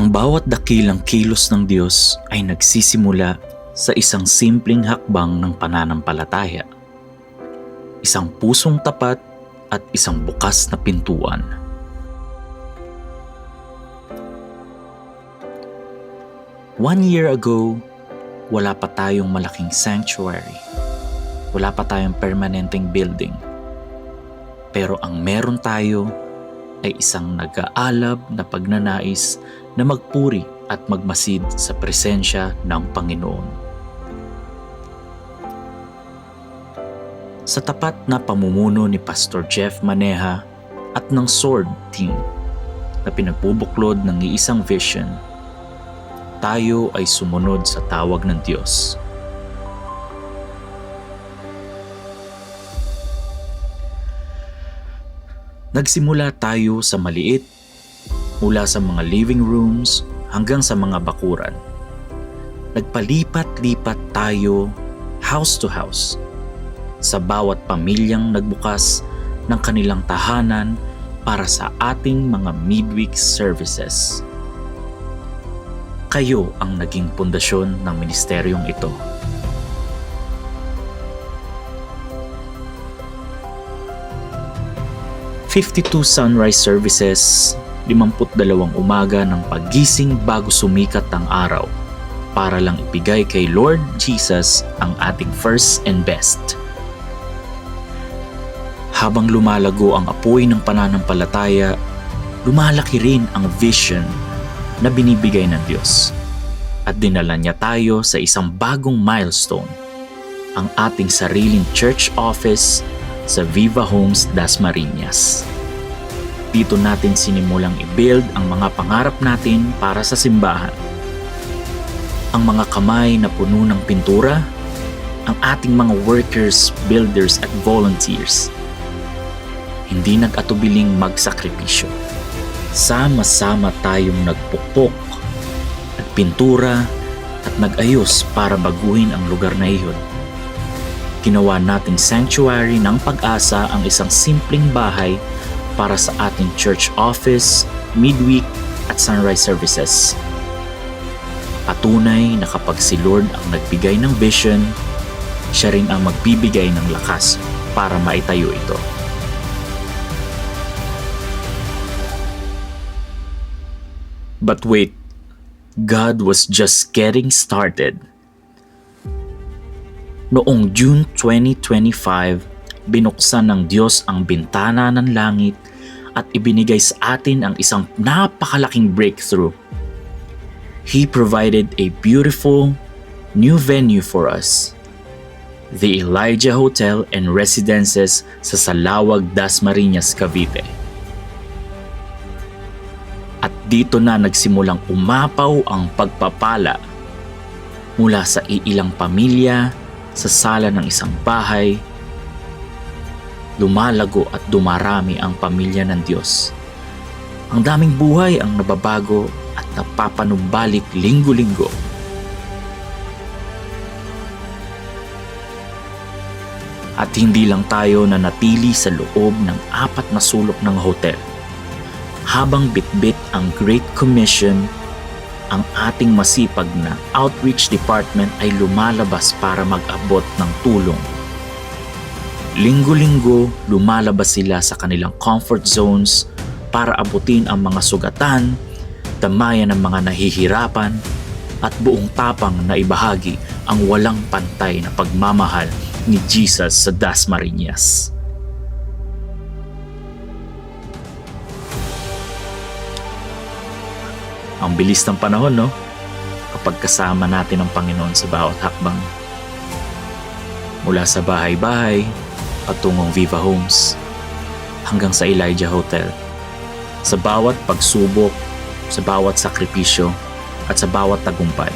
Ang bawat dakilang kilos ng Diyos ay nagsisimula sa isang simpleng hakbang ng pananampalataya. Isang pusong tapat at isang bukas na pintuan. One year ago, wala pa tayong malaking sanctuary. Wala pa tayong permanenteng building. Pero ang meron tayo ay isang nag-aalab na pagnanais na magpuri at magmasid sa presensya ng Panginoon. Sa tapat na pamumuno ni Pastor Jeff Maneha at ng Sword Team na pinagbubuklod ng iisang vision, tayo ay sumunod sa tawag ng Diyos. Nagsimula tayo sa maliit, mula sa mga living rooms hanggang sa mga bakuran. Nagpalipat-lipat tayo house to house, sa bawat pamilyang nagbukas ng kanilang tahanan para sa ating mga midweek services. Kayo ang naging pundasyon ng ministeryong ito. "52 sunrise services, 52 umaga ng paggising bago sumikat ang araw para lang ibigay kay Lord Jesus ang ating first and best." Habang lumalago ang apoy ng pananampalataya, lumalaki rin ang vision na binibigay ng Diyos at dinala niya tayo sa isang bagong milestone, ang ating sariling church office sa Viva Homes Dasmariñas. Dito natin sinimulang i-build ang mga pangarap natin para sa simbahan. Ang mga kamay na puno ng pintura, ang ating mga workers, builders at volunteers. Hindi nag-atubiling magsakripisyo. Sama-sama tayong nagpukpok at pintura at nag-ayos para baguhin ang lugar na iyon. Ginawa nating sanctuary ng pag-asa ang isang simpleng bahay para sa ating church office, midweek at sunrise services. Patunay na kapag si Lord ang nagbigay ng vision, siya rin ang magbibigay ng lakas para maitayo ito. But wait, God was just getting started. Noong June 2025, binuksan ng Diyos ang bintana ng langit at ibinigay sa atin ang isang napakalaking breakthrough. He provided a beautiful new venue for us, the Elijah Hotel and Residences sa Salawag, Dasmariñas, Cavite. At dito na nagsimulang umapaw ang pagpapala mula sa iilang pamilya sa sala ng isang bahay. Lumalago at dumarami ang pamilya ng Diyos. Ang daming buhay ang nababago at napapanumbalik linggo-linggo. At hindi lang tayo na natili sa loob ng 4 na sulok ng hotel. Habang bitbit ang Great Commission, ang ating masipag na outreach department ay lumalabas para mag-abot ng tulong. Linggo-linggo, lumalabas sila sa kanilang comfort zones para abutin ang mga sugatan, damayan ng mga nahihirapan, at buong tapang na ibahagi ang walang pantay na pagmamahal ni Jesus sa Dasmariñas. Ang bilis ng panahon, no? Kapag kasama natin ang Panginoon sa bawat hakbang. Mula sa bahay-bahay, patungong Viva Homes, hanggang sa Elijah Hotel. Sa bawat pagsubok, sa bawat sakripisyo, at sa bawat tagumpay.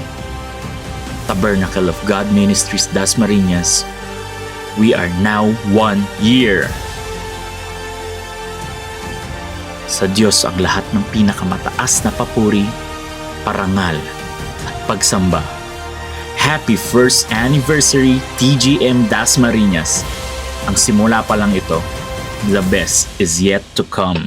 Tabernacle of God Ministries Dasmariñas, we are now 1 year. Sa Diyos ang lahat ng pinakamataas na papuri, parangal at pagsamba. Happy first anniversary TGM Dasmariñas. Ang simula pa lang ito. The best is yet to come.